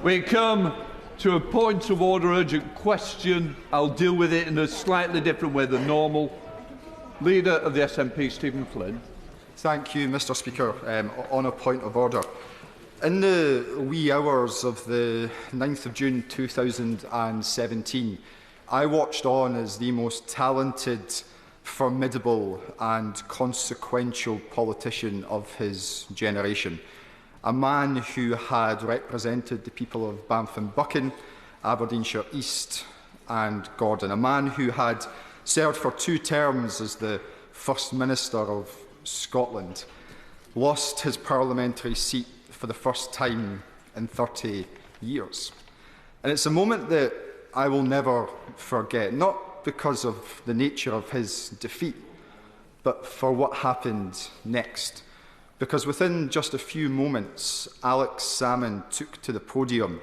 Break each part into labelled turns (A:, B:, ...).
A: We come to a point of order, urgent question. I'll deal with it in a slightly different way than normal. Leader of the SNP, Stephen Flynn.
B: Thank you, Mr Speaker. On a point of order. In the wee hours of the 9th of June 2017, I watched on as the most talented, formidable and consequential politician of his generation. A man who had represented the people of Banff and Buchan, Aberdeenshire East and Gordon. A man who had served for 2 terms as the First Minister of Scotland, lost his parliamentary seat for the first time in 30 years. And it's a moment that I will never forget, not because of the nature of his defeat, but for what happened next. Because within just a few moments, Alex Salmond took to the podium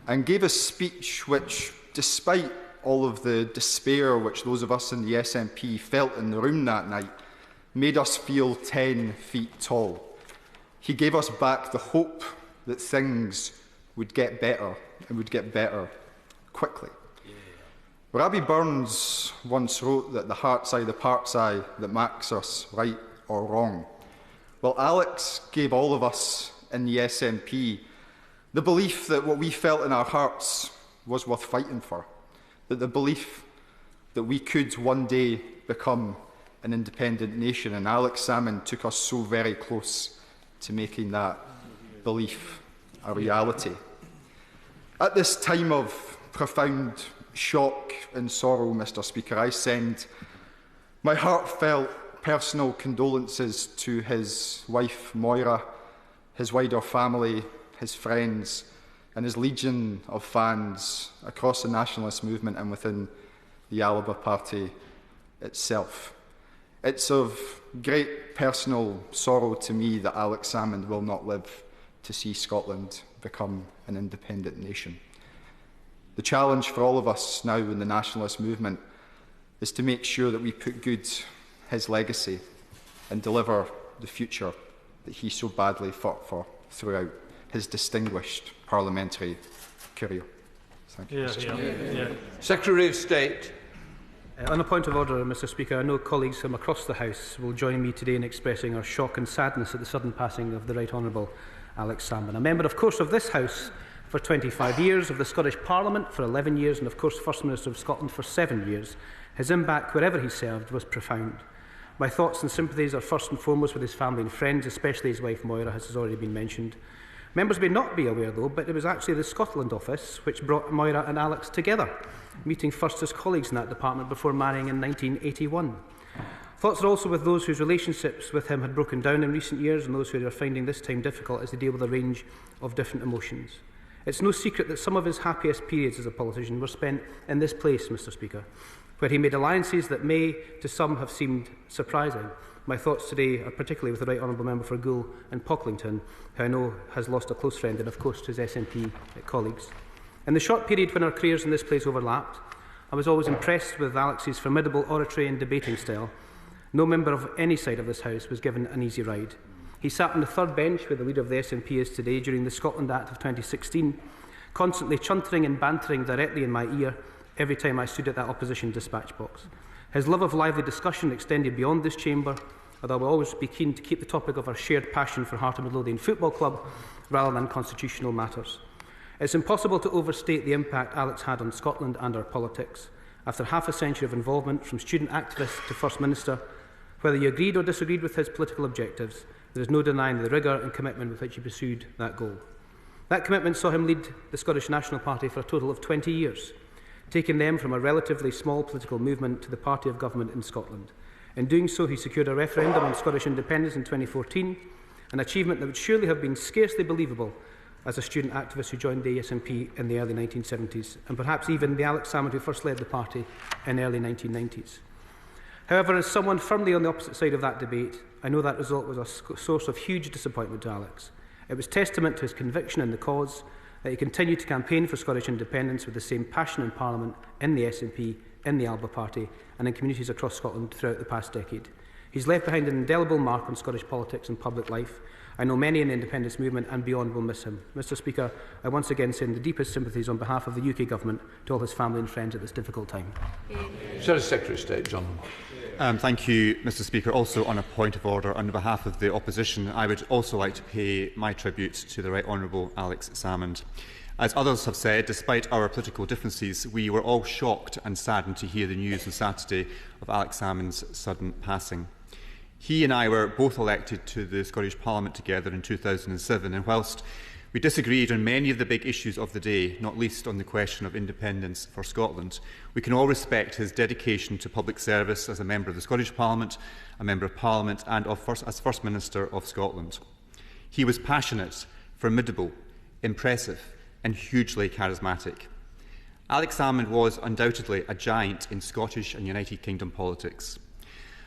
B: and gave a speech which, despite all of the despair which those of us in the SNP felt in the room that night, made us feel 10 feet tall. He gave us back the hope that things would get better and would get better quickly. Rabbie Burns once wrote that the heart's eye, the part's eye that makes us right or wrong. Well, Alex gave all of us in the SNP the belief that what we felt in our hearts was worth fighting for, that the belief that we could one day become an independent nation, and Alex Salmond took us so very close to making that belief a reality. At this time of profound shock and sorrow, Mr Speaker, I send my heartfelt personal condolences to his wife Moira, his wider family, his friends and his legion of fans across the nationalist movement and within the Alba Party itself. It's of great personal sorrow to me that Alex Salmond will not live to see Scotland become an independent nation. The challenge for all of us now in the nationalist movement is to make sure that we put good his legacy and deliver the future that he so badly fought for throughout his distinguished parliamentary career. Thank you.
A: Secretary of State.
C: On a point of order, Mr Speaker, I know colleagues from across the House will join me today in expressing our shock and sadness at the sudden passing of the Right Honourable Alex Salmond, a member, of course, of this House for 25 years, of the Scottish Parliament for 11 years and, of course, First Minister of Scotland for 7 years. His impact, wherever he served, was profound. My thoughts and sympathies are first and foremost with his family and friends, especially his wife Moira, as has already been mentioned. Members may not be aware, though, but it was actually the Scotland office which brought Moira and Alex together, meeting first as colleagues in that department before marrying in 1981. Thoughts are also with those whose relationships with him had broken down in recent years and those who are finding this time difficult as they deal with a range of different emotions. It's no secret that some of his happiest periods as a politician were spent in this place, Mr Speaker, where he made alliances that may, to some, have seemed surprising. My thoughts today are particularly with the Right Honourable Member for Goole and Pocklington, who I know has lost a close friend and, of course, to his SNP colleagues. In the short period when our careers in this place overlapped, I was always impressed with Alex's formidable oratory and debating style. No member of any side of this House was given an easy ride. He sat on the third bench where the leader of the SNP is today during the Scotland Act of 2016, constantly chuntering and bantering directly in my ear every time I stood at that opposition dispatch box. His love of lively discussion extended beyond this chamber, although I will always be keen to keep the topic of our shared passion for Heart of Midlothian Football Club rather than constitutional matters. It's impossible to overstate the impact Alex had on Scotland and our politics. After half a century of involvement, from student activist to First Minister, whether you agreed or disagreed with his political objectives, there is no denying the rigour and commitment with which he pursued that goal. That commitment saw him lead the Scottish National Party for a total of 20 years, taking them from a relatively small political movement to the party of government in Scotland. In doing so, he secured a referendum on Scottish independence in 2014, an achievement that would surely have been scarcely believable as a student activist who joined the SNP in the early 1970s, and perhaps even the Alex Salmond who first led the party in the early 1990s. However, as someone firmly on the opposite side of that debate, I know that result was a source of huge disappointment to Alex. It was testament to his conviction in the cause that he continued to campaign for Scottish independence with the same passion in Parliament, in the SNP, in the Alba Party and in communities across Scotland throughout the past decade. He's left behind an indelible mark on Scottish politics and public life, I know many in the independence movement and beyond will miss him. Mr Speaker, I once again send the deepest sympathies on behalf of the UK Government to all his family and friends at this difficult time.
A: Secretary of State, John.
D: Thank you, Mr Speaker. Also on a point of order, on behalf of the opposition, I would also like to pay my tribute to the Right Honourable Alex Salmond. As others have said, despite our political differences, we were all shocked and saddened to hear the news on Saturday of Alex Salmond's sudden passing. He and I were both elected to the Scottish Parliament together in 2007, and whilst we disagreed on many of the big issues of the day, not least on the question of independence for Scotland, we can all respect his dedication to public service as a member of the Scottish Parliament, a member of Parliament and as First Minister of Scotland. He was passionate, formidable, impressive and hugely charismatic. Alex Salmond was undoubtedly a giant in Scottish and United Kingdom politics.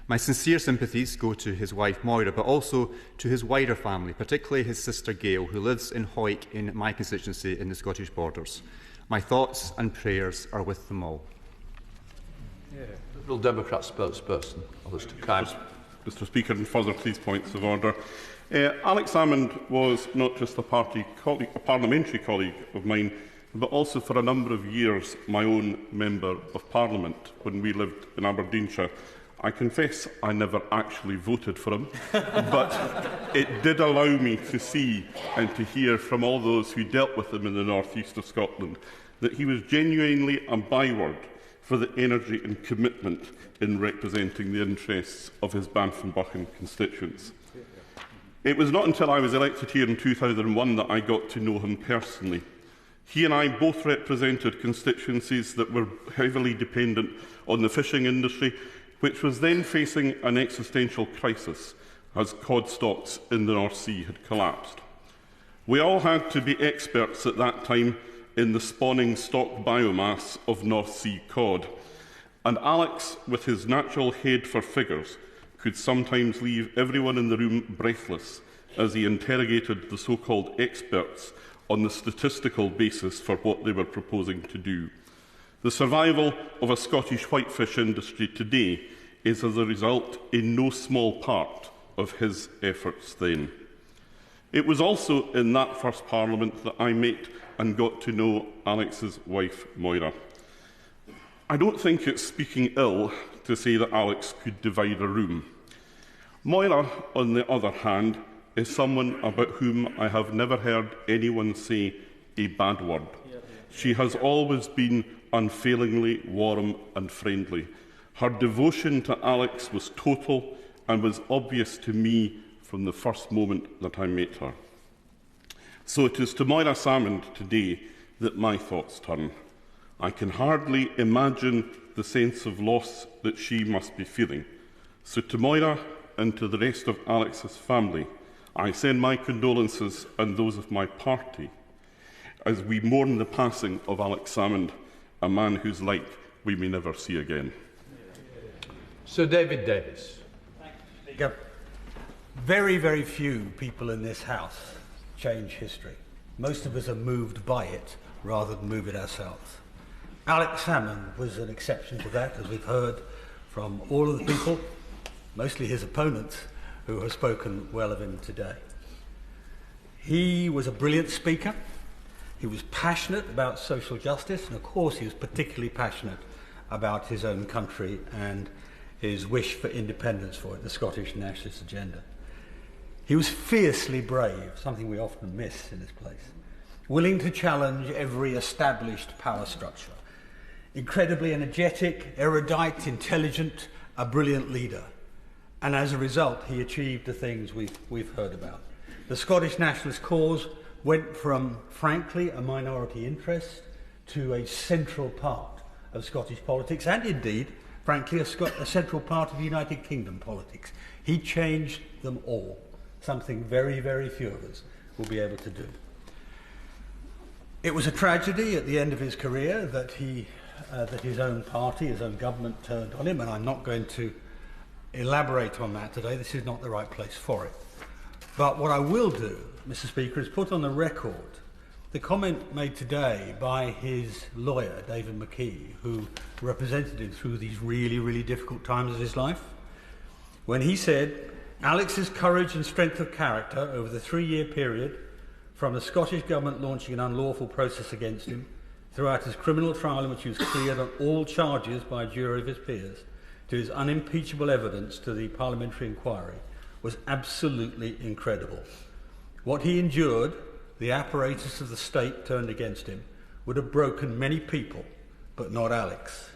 D: My sincere sympathies go to his wife Moira, but also to his wider family, particularly his sister Gail, who lives in Hawick in my constituency in the Scottish borders. My thoughts and prayers are with them all.
A: Liberal Democrat spokesperson, Alistair.
E: Mr Speaker, and further please points of order. Alex Salmond was not just a parliamentary colleague of mine, but also for a number of years my own Member of Parliament when we lived in Aberdeenshire. I confess I never actually voted for him, but it did allow me to see and to hear from all those who dealt with him in the north east of Scotland that he was genuinely a byword for the energy and commitment in representing the interests of his Banff and Buchan constituents. It was not until I was elected here in 2001 that I got to know him personally. He and I both represented constituencies that were heavily dependent on the fishing industry, which was then facing an existential crisis as cod stocks in the North Sea had collapsed. We all had to be experts at that time in the spawning stock biomass of North Sea cod, and Alex, with his natural head for figures, could sometimes leave everyone in the room breathless as he interrogated the so-called experts on the statistical basis for what they were proposing to do. The survival of a Scottish whitefish industry today is as a result in no small part of his efforts then. It was also in that first Parliament that I met and got to know Alex's wife, Moira. I don't think it's speaking ill to say that Alex could divide a room. Moira, on the other hand, is someone about whom I have never heard anyone say a bad word. She has always been unfailingly warm and friendly. Her devotion to Alex was total and was obvious to me from the first moment that I met her. So it is to Moira Salmond today that my thoughts turn. I can hardly imagine the sense of loss that she must be feeling. So to Moira and to the rest of Alex's family, I send my condolences and those of my party as we mourn the passing of Alex Salmond, a man whose like we may never see again.
A: Sir David Davis.
F: Thank you. Very, very few people in this House change history. Most of us are moved by it rather than move it ourselves. Alex Salmond was an exception to that, as we've heard from all of the people, mostly his opponents, who have spoken well of him today. He was a brilliant speaker. He was passionate about social justice, and of course he was particularly passionate about his own country and his wish for independence for it, the Scottish nationalist agenda. He was fiercely brave, something we often miss in this place, willing to challenge every established power structure, incredibly energetic, erudite, intelligent, a brilliant leader. And as a result, he achieved the things we've heard about. The Scottish nationalist cause went from, frankly, a minority interest to a central part of Scottish politics, and indeed, frankly, a central part of United Kingdom politics. He changed them all, something very, very few of us will be able to do. It was a tragedy at the end of his career that his own party, his own government turned on him, and I'm not going to elaborate on that today. This is not the right place for it. But what I will do, Mr. Speaker, is put on the record the comment made today by his lawyer, David McKee, who represented him through these really, really difficult times of his life, when he said Alex's courage and strength of character over the 3-year period, from the Scottish Government launching an unlawful process against him, throughout his criminal trial in which he was cleared on all charges by a jury of his peers, to his unimpeachable evidence to the parliamentary inquiry, was absolutely incredible. What he endured, the apparatus of the state turned against him, would have broken many people, but not Alex.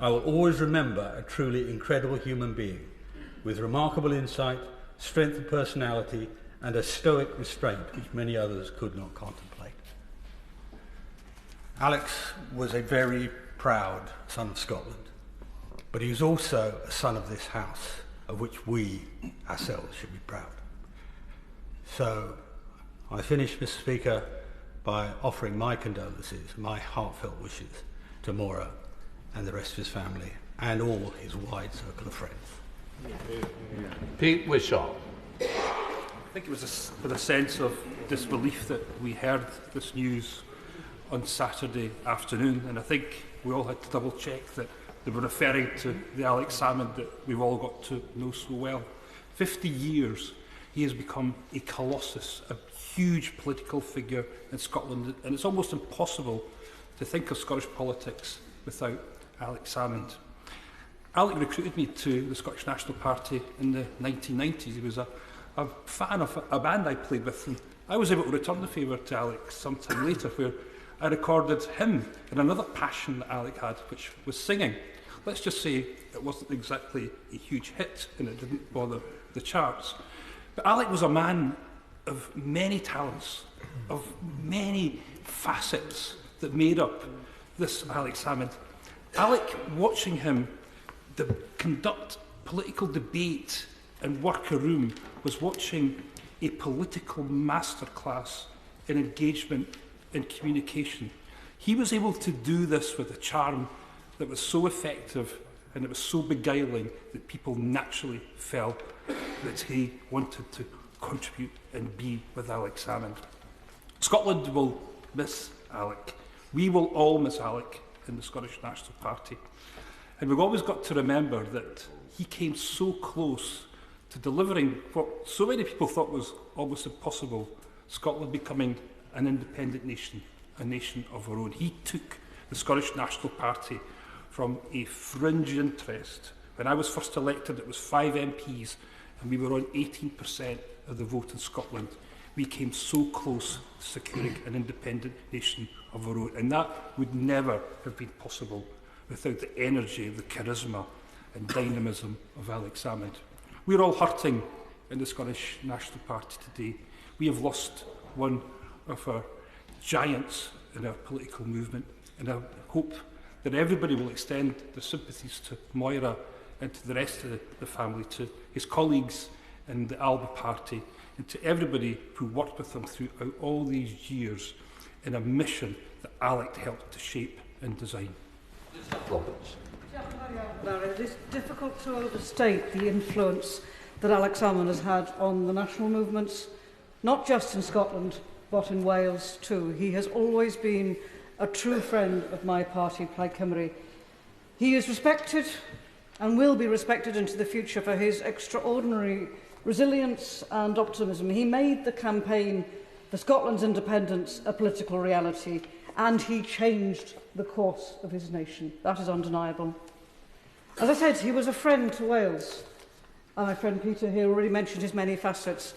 F: I will always remember a truly incredible human being, with remarkable insight, strength of personality, and a stoic restraint which many others could not contemplate. Alex was a very proud son of Scotland, but he was also a son of this house, of which we ourselves should be proud. So I finish, Mr. Speaker, by offering my condolences, my heartfelt wishes to Maura and the rest of his family and all his wide circle of friends.
A: Pete Wishart.
G: I think it was with a sense of disbelief that we heard this news on Saturday afternoon, and I think we all had to double check that they were referring to the Alex Salmond that we've all got to know so well. 50 years, he has become a colossus, a huge political figure in Scotland, and it's almost impossible to think of Scottish politics without Alex Salmond. Alec recruited me to the Scottish National Party in the 1990s. He was a fan of a band I played with, and I was able to return the favour to Alec sometime later, where I recorded him in another passion that Alec had, which was singing. Let's just say it wasn't exactly a huge hit, and it didn't bother the charts. But Alec was a man of many talents, of many facets that made up this Alex Salmond. Alec, watching him conduct political debate and work a room, was watching a political masterclass in engagement and communication. He was able to do this with a charm that was so effective and it was so beguiling that people naturally felt that he wanted to contribute and be with Alex Salmond. Scotland will miss Alec. We will all miss Alec in the Scottish National Party. And we've always got to remember that he came so close to delivering what so many people thought was almost impossible, Scotland becoming an independent nation, a nation of our own. He took the Scottish National Party from a fringe interest. When I was first elected, it was 5 MPs, and we were on 18% of the vote in Scotland. We came so close to securing an independent nation of our own, and that would never have been possible without the energy, the charisma and dynamism of Alex Salmond. We're all hurting in the Scottish National Party today. We have lost one of our giants in our political movement, and I hope that everybody will extend their sympathies to Moira and to the rest of the family, to his colleagues in the Alba Party, and to everybody who worked with him throughout all these years in a mission that Alec helped to shape and design.
H: It is difficult to overstate the influence that Alex Salmond has had on the national movements, not just in Scotland, but in Wales too. He has always been a true friend of my party, Plaid Cymru. He is respected and will be respected into the future for his extraordinary resilience and optimism. He made the campaign for Scotland's independence a political reality, and he changed the course of his nation. That is undeniable. As I said, he was a friend to Wales. And my friend Peter here already mentioned his many facets.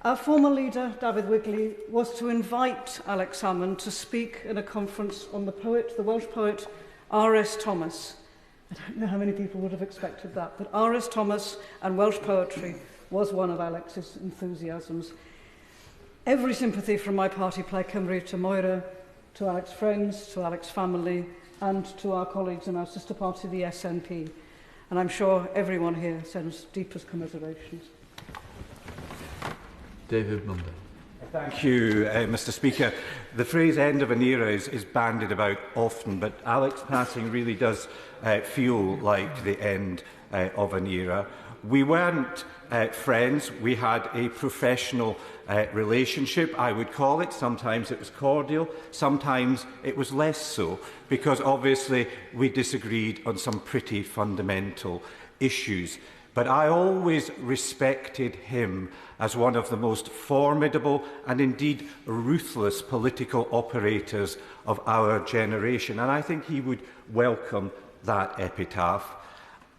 H: Our former leader, David Wigley, was to invite Alex Salmond to speak in a conference on the Welsh poet R.S. Thomas. I don't know how many people would have expected that, but R.S. Thomas and Welsh poetry was one of Alex's enthusiasms. Every sympathy from my party, Plaid Cymru, to Moira, to Alex's friends, to Alex's family, and to our colleagues in our sister party, the SNP. And I'm sure everyone here sends deepest commiserations.
A: David Mundell.
I: Thank you, Mr. Speaker. The phrase end of an era is bandied about often, but Alex's passing really does feel like the end of an era. We weren't friends. We had a professional relationship, I would call it. Sometimes it was cordial, sometimes it was less so, because obviously we disagreed on some pretty fundamental issues. but I always respected him as one of the most formidable and indeed ruthless political operators of our generation, and I think he would welcome that epitaph.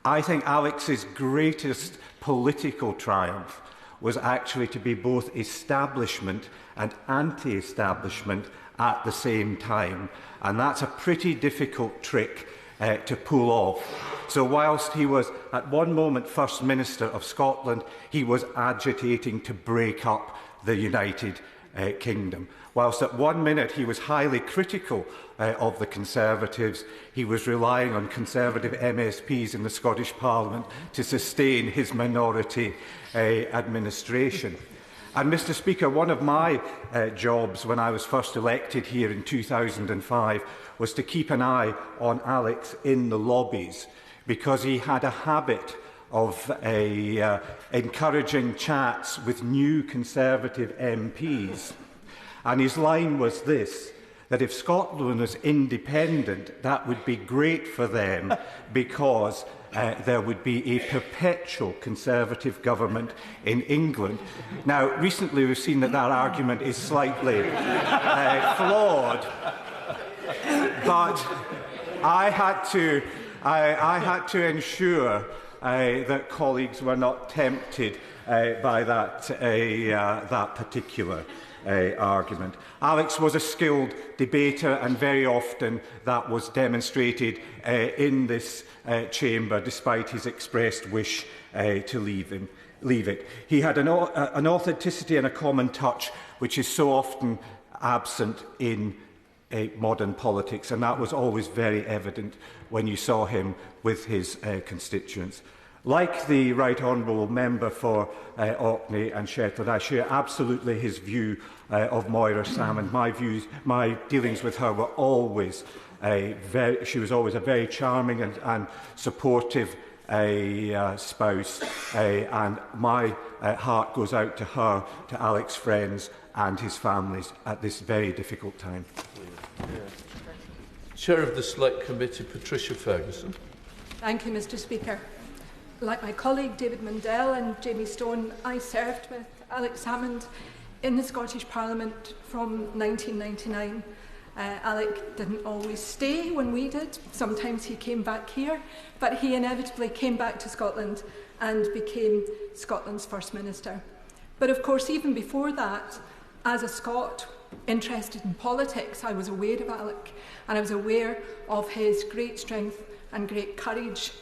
I: I think Alex's greatest political triumph was actually to be both establishment and anti-establishment at the same time, and that's a pretty difficult trick to pull off. So whilst he was at one moment First Minister of Scotland, he was agitating to break up the United Kingdom. Whilst at one minute he was highly critical of the Conservatives, he was relying on Conservative MSPs in the Scottish Parliament to sustain his minority administration. And, Mr. Speaker, one of my jobs when I was first elected here in 2005 was to keep an eye on Alex in the lobbies, because he had a habit of encouraging chats with new Conservative MPs. And his line was this, that if Scotland was independent, that would be great for them because there would be a perpetual Conservative government in England. Now, recently we've seen that that argument is slightly flawed, but I had to ensure that colleagues were not tempted by that particular argument. Alex was a skilled debater, and very often that was demonstrated in this chamber, despite his expressed wish to leave it. He had an authenticity and a common touch which is so often absent in modern politics, and that was always very evident when you saw him with his constituents. Like the Right Honourable Member for Orkney and Shetland, I share absolutely his view of Moira Salmond. My dealings with her were always she was always a very charming and supportive spouse, and my heart goes out to her, to Alex's friends and his families at this very difficult time.
A: Chair of the Select Committee, Patricia Ferguson.
J: Thank you, Mr. Speaker. Like my colleague David Mundell and Jamie Stone, I served with Alex Salmond in the Scottish Parliament from 1999. Alec didn't always stay when we did. Sometimes he came back here, but he inevitably came back to Scotland and became Scotland's First Minister. But of course, even before that, as a Scot interested in politics, I was aware of Alec, and I was aware of his great strength and great courage.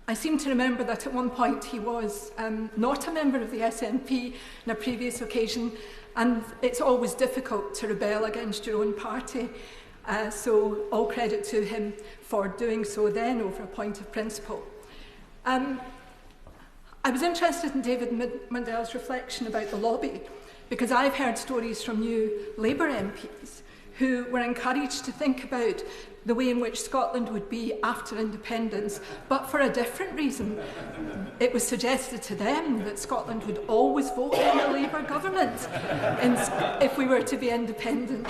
J: I seem to remember that at one point he was not a member of the SNP on a previous occasion, and it's always difficult to rebel against your own party. So all credit to him for doing so then over a point of principle. I was interested in David Mundell's reflection about the lobby, because I've heard stories from new Labour MPs who were encouraged to think about the way in which Scotland would be after independence, but for a different reason. It was suggested to them that Scotland would always vote in a Labour government if we were to be independent.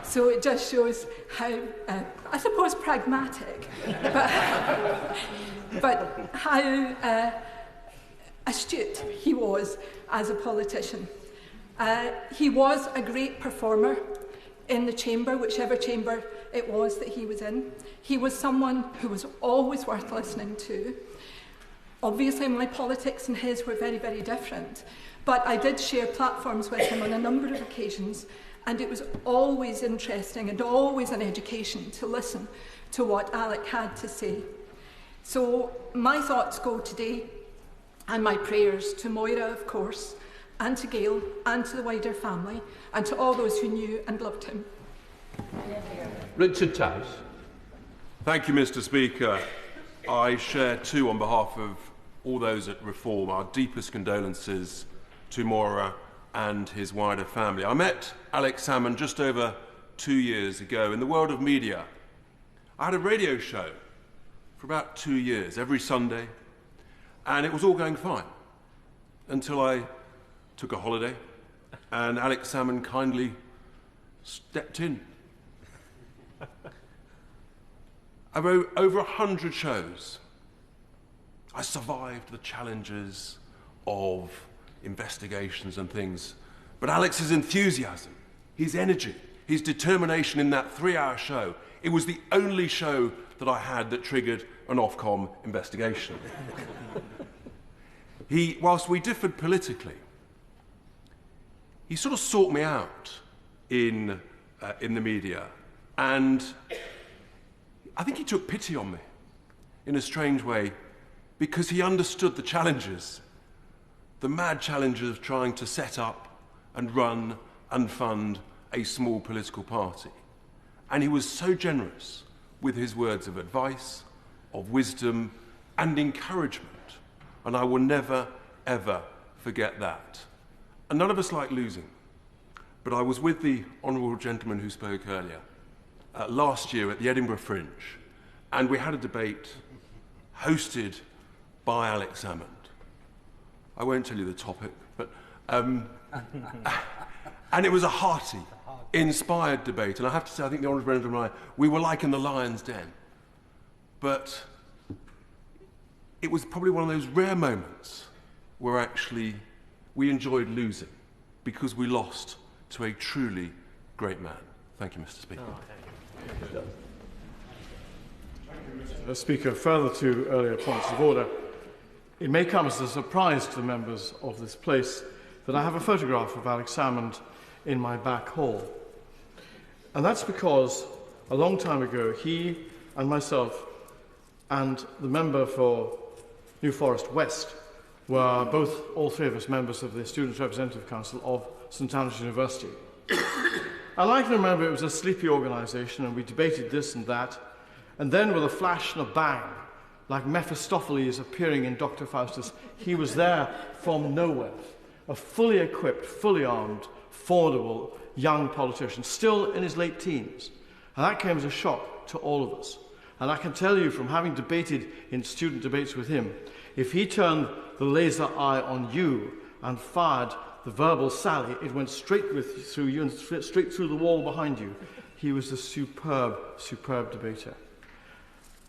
J: So it just shows how, I suppose, pragmatic, but how astute he was as a politician. He was a great performer in the chamber, whichever chamber it was that he was in. He was someone who was always worth listening to. Obviously, my politics and his were very, very different, but I did share platforms with him on a number of occasions, and it was always interesting and always an education to listen to what Alec had to say. So my thoughts go today, and my prayers to Moira, of course, and to Gail, and to the wider family, and to all those who knew and loved him.
A: Richard Tice.
K: Thank you, Mr. Speaker. I share too, on behalf of all those at Reform, our deepest condolences to Moira and his wider family. I met Alex Salmond just over 2 years ago in the world of media. I had a radio show for about 2 years, every Sunday, and it was all going fine until I took a holiday, and Alex Salmond kindly stepped in. Over 100 shows I survived the challenges of investigations and things. But Alex's enthusiasm, his energy, his determination in that 3-hour show, it was the only show that I had that triggered an Ofcom investigation. Whilst we differed politically, he sort of sought me out in the media, and I think he took pity on me in a strange way, because he understood the challenges, the mad challenges of trying to set up and run and fund a small political party. And he was so generous with his words of advice, of wisdom and encouragement. And I will never, ever forget that. And none of us like losing. But I was with the honourable gentleman who spoke earlier last year at the Edinburgh Fringe, and we had a debate hosted by Alex Salmond. I won't tell you the topic, but and it was a hearty, inspired debate. And I have to say, I think the honourable gentleman and I, we were like in the lion's den. But it was probably one of those rare moments where actually we enjoyed losing because we lost to a truly great man. Thank you, Mr. Speaker.
L: Speaker, further to earlier points of order, it may come as a surprise to the members of this place that I have a photograph of Alex Salmond in my back hall. And that's because a long time ago, he and myself and the member for New Forest West were both, all three of us, members of the Students' Representative Council of St Andrews University. And I can remember it was a sleepy organisation, and we debated this and that, and then with a flash and a bang, like Mephistopheles appearing in Dr. Faustus, he was there from nowhere, a fully equipped, fully armed, formidable young politician, still in his late teens. And that came as a shock to all of us. And I can tell you from having debated in student debates with him, if he turned the laser eye on you and fired the verbal sally, it went straight through you and straight through the wall behind you. He was a superb, superb debater.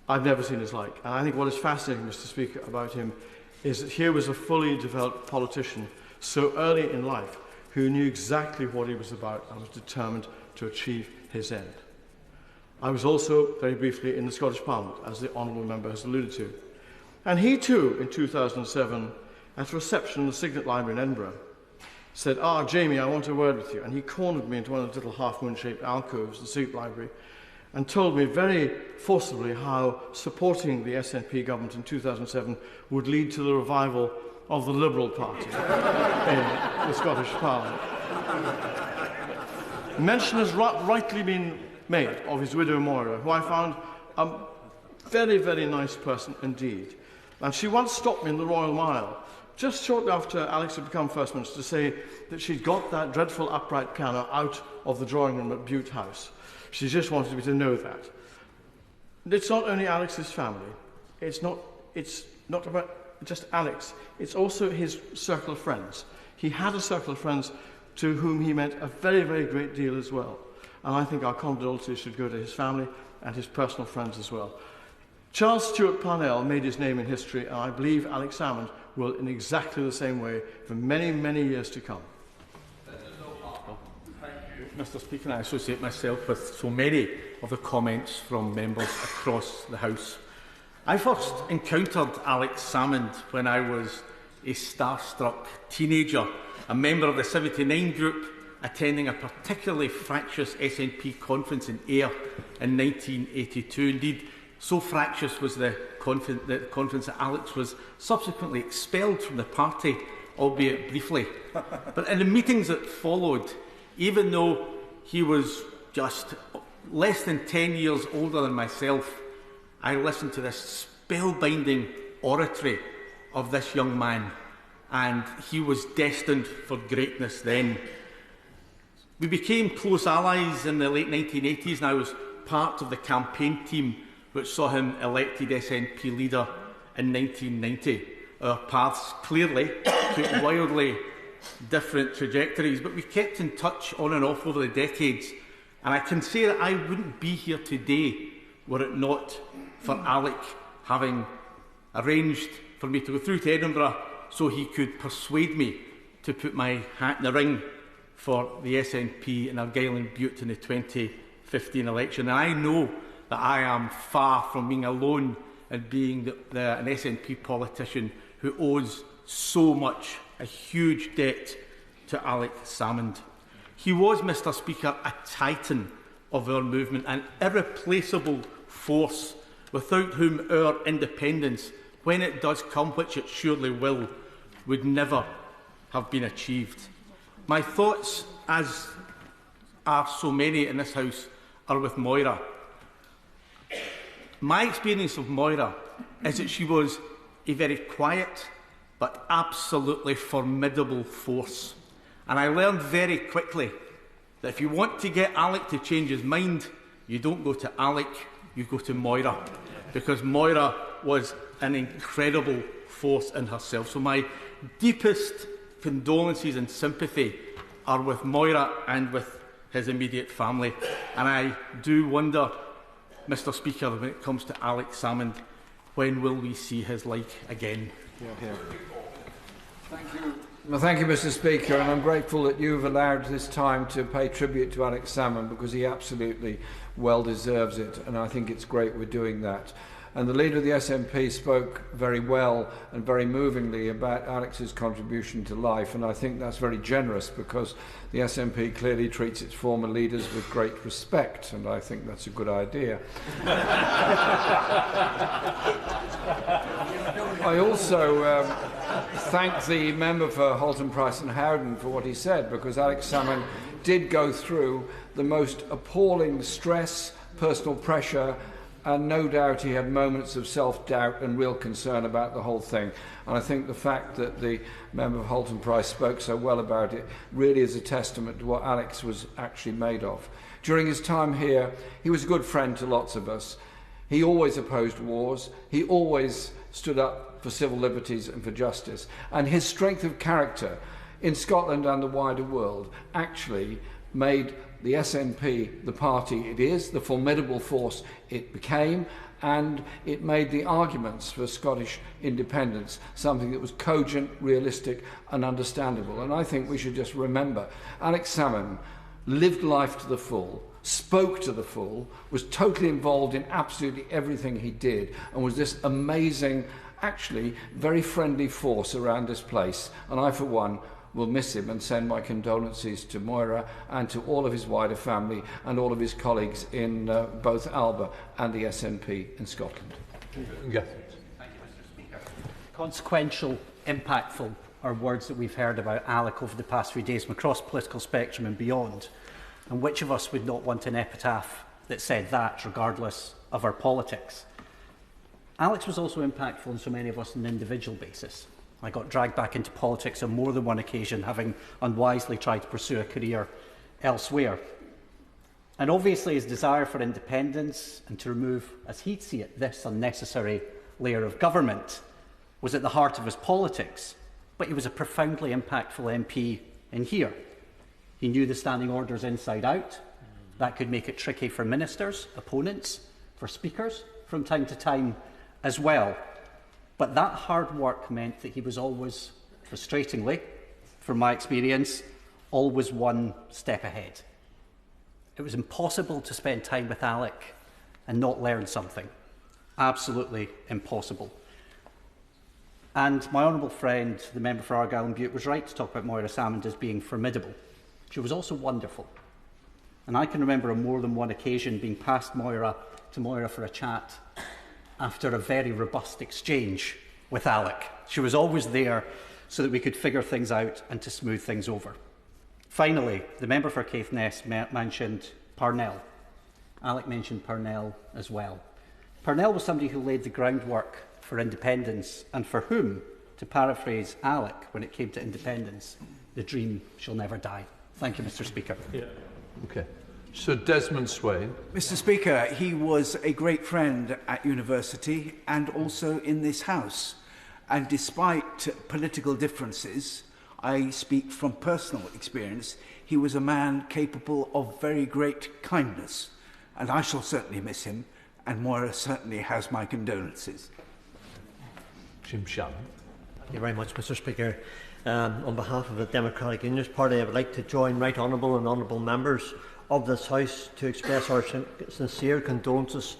L: I've never seen his like. And I think what is fascinating, Mr. Speaker, about him is that here was a fully developed politician so early in life who knew exactly what he was about and was determined to achieve his end. I was also, very briefly, in the Scottish Parliament, as the honourable member has alluded to. And he too, in 2007, at a reception in the Signet Library in Edinburgh, said, Jamie, I want a word with you. And he cornered me into one of the little half-moon-shaped alcoves in the Signet Library and told me very forcibly how supporting the SNP government in 2007 would lead to the revival of the Liberal Party in the Scottish Parliament. Mention has rightly been made of his widow Moira, who I found a very, very nice person indeed. And she once stopped me in the Royal Mile, just shortly after Alex had become First Minister, to say that she'd got that dreadful upright piano out of the drawing room at Bute House. She just wanted me to know that. It's not only Alex's family. It's not about just Alex. It's also his circle of friends. He had a circle of friends to whom he meant a very, very great deal as well. And I think our condolences should go to his family and his personal friends as well. Charles Stewart Parnell made his name in history, and I believe Alex Salmond will in exactly the same way for many, many years to come.
M: Mr. Speaker, I associate myself with so many of the comments from members across the House. I first encountered Alex Salmond when I was a starstruck teenager, a member of the 79 group, attending a particularly fractious SNP conference in Ayr in 1982. Indeed, so fractious was the conference that Alex was subsequently expelled from the party, albeit briefly. But in the meetings that followed, even though he was just less than 10 years older than myself, I listened to this spellbinding oratory of this young man, and he was destined for greatness then. We became close allies in the late 1980s, and I was part of the campaign team which saw him elected SNP leader in 1990. Our paths clearly took wildly different trajectories, but we kept in touch on and off over the decades, and I can say that I wouldn't be here today were it not for Alec having arranged for me to go through to Edinburgh so he could persuade me to put my hat in the ring for the SNP in Argyll and Bute in the 2015 election. And I know that I am far from being alone in being an SNP politician who owes so much, a huge debt to Alex Salmond. He was, Mr. Speaker, a titan of our movement, an irreplaceable force without whom our independence, when it does come, which it surely will, would never have been achieved. My thoughts, as are so many in this House, are with Moira. My experience of Moira is that she was a very quiet but absolutely formidable force. And I learned very quickly that if you want to get Alec to change his mind, you don't go to Alec, you go to Moira, because Moira was an incredible force in herself. So my deepest condolences and sympathy are with Moira and with his immediate family. And I do wonder, Mr. Speaker, when it comes to Alex Salmond, when will we see his like again?
N: Thank you. Well, thank you, Mr. Speaker, and I'm grateful that you've allowed this time to pay tribute to Alex Salmond, because he absolutely well deserves it, and I think it's great we're doing that. And the leader of the SNP spoke very well and very movingly about Alex's contribution to life, and I think that's very generous, because the SNP clearly treats its former leaders with great respect, and I think that's a good idea. I also thank the member for Halton, Price and Howden for what he said, because Alex Salmond did go through the most appalling stress, personal pressure, and no doubt he had moments of self-doubt and real concern about the whole thing. And I think the fact that the member of Halton Price spoke so well about it really is a testament to what Alex was actually made of. During his time here, he was a good friend to lots of us. He always opposed wars. He always stood up for civil liberties and for justice. And his strength of character in Scotland and the wider world actually made the SNP the party it is, the formidable force it became, and it made the arguments for Scottish independence something that was cogent, realistic and understandable. And I think we should just remember Alex Salmond lived life to the full, spoke to the full, was totally involved in absolutely everything he did, and was this amazing, actually very friendly force around this place. And I, for one, will miss him and send my condolences to Moira and to all of his wider family and all of his colleagues in both Alba and the SNP in Scotland.
O: Yes. Thank you, Mr. Speaker. Consequential, impactful are words that we've heard about Alec over the past few days from across the political spectrum and beyond. And which of us would not want an epitaph that said that, regardless of our politics? Alex was also impactful on so many of us on an individual basis. I got dragged back into politics on more than one occasion, having unwisely tried to pursue a career elsewhere. And obviously his desire for independence and to remove, as he'd see it, this unnecessary layer of government was at the heart of his politics. But he was a profoundly impactful MP in here. He knew the standing orders inside out. That could make it tricky for ministers, opponents, for speakers from time to time as well. But that hard work meant that he was always, frustratingly, from my experience, always one step ahead. It was impossible to spend time with Alec and not learn something. Absolutely impossible. And my honourable friend, the member for Argyll and Bute, was right to talk about Moira Salmond as being formidable. She was also wonderful. And I can remember on more than one occasion being past Moira to Moira for a chat after a very robust exchange with Alec. She was always there so that we could figure things out and to smooth things over. Finally, the member for Caithness mentioned Parnell. Alec mentioned Parnell as well. Parnell was somebody who laid the groundwork for independence and for whom, to paraphrase Alec when it came to independence, the dream shall never die. Thank you, Mr. Speaker.
A: Yeah. Okay. Sir Desmond Swain.
P: Mr. Speaker, he was a great friend at university and also in this House. And despite political differences, I speak from personal experience, he was a man capable of very great kindness. And I shall certainly miss him, and Moira certainly has my condolences.
Q: Jim Shannon.
R: Thank you very much, Mr Speaker. On behalf of the Democratic Unionist Party, I would like to join right honourable and honourable members of this House to express our sincere condolences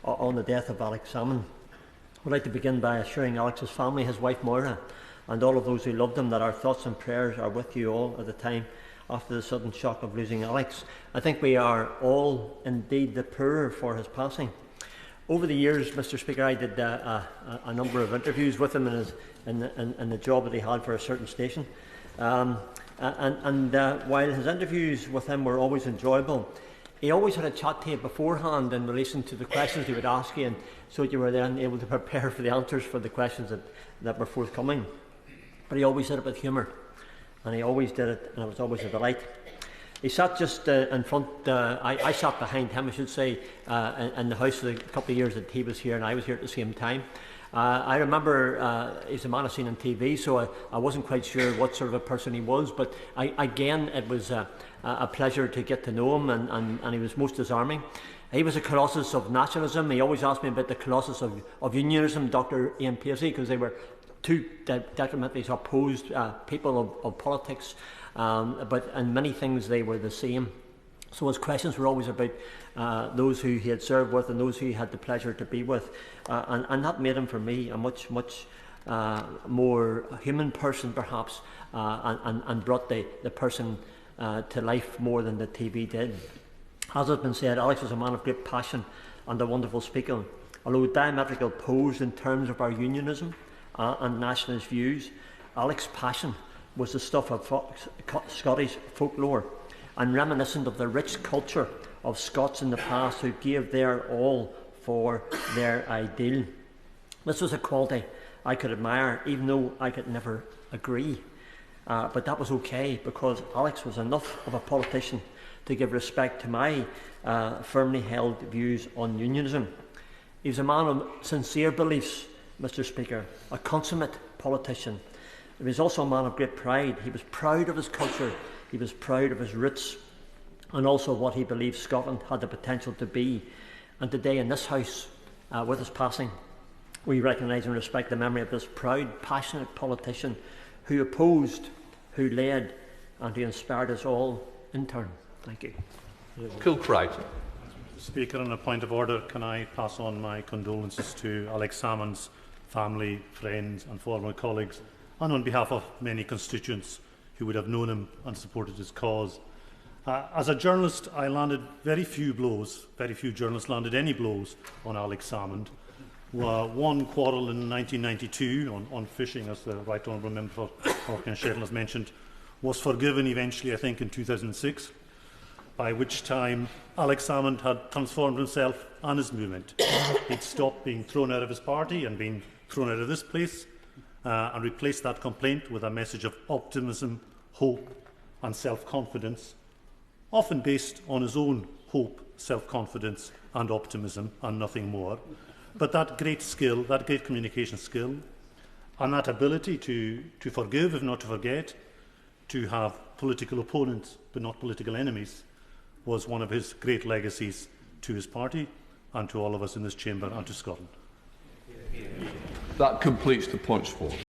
R: on the death of Alex Salmond. I would like to begin by assuring Alex's family, his wife Moira, and all of those who loved him that our thoughts and prayers are with you all at the time after the sudden shock of losing Alex. I think we are all indeed the poorer for his passing. Over the years, Mr Speaker, I did a number of interviews with him in the job that he had for a certain station. While his interviews with him were always enjoyable, he always had a chat to you beforehand in relation to the questions he would ask you, and so you were then able to prepare for the answers for the questions that were forthcoming. But he always did it with humour, and he always did it, and it was always a delight. He sat just in front, I sat behind him, I should say, in the House for the couple of years that he was here and I was here at the same time. I remember he's a man I've seen on TV, so I wasn't quite sure what sort of a person he was, but again, it was a pleasure to get to know him, and he was most disarming. He was a colossus of nationalism. He always asked me about the colossus of unionism, Dr. Ian Pacey, because they were two detrimentally opposed people of politics, but in many things they were the same. So his questions were always about those who he had served with and those who he had the pleasure to be with, and that made him, for me, a much more human person, perhaps, and brought the person to life more than the TV did. As has been said, Alex was a man of great passion and a wonderful speaker. Although diametrically opposed in terms of our unionism and nationalist views, Alex's passion was the stuff of Scottish folklore, and reminiscent of the rich culture of Scots in the past who gave their all for their ideal. This was a quality I could admire, even though I could never agree. But that was okay, because Alex was enough of a politician to give respect to my firmly held views on unionism. He was a man of sincere beliefs, Mr Speaker, a consummate politician. He was also a man of great pride. He was proud of his culture, he was proud of his roots, and also what he believed Scotland had the potential to be. And today in this House, with his passing, we recognise and respect the memory of this proud, passionate politician who opposed, who led, and who inspired us all in turn. Thank you.
A: Kilcright.
S: Speaker, on a point of order, can I pass on my condolences to Alex Salmond's family, friends and former colleagues, and on behalf of many constituents who would have known him and supported his cause. As a journalist, I landed very few blows, very few journalists landed any blows on Alex Salmond. One quarrel in 1992 on fishing, as the Right Honourable Member for Orkney and Shetland has mentioned, was forgiven eventually, I think, in 2006, by which time Alex Salmond had transformed himself and his movement. He'd stopped being thrown out of his party and been thrown out of this place, and replaced that complaint with a message of optimism, hope and self-confidence, often based on his own hope, self-confidence and optimism and nothing more. But that great skill, that great communication skill, and that ability to forgive, if not to forget, to have political opponents but not political enemies, was one of his great legacies to his party and to all of us in this chamber and to Scotland.
A: That completes the points forward.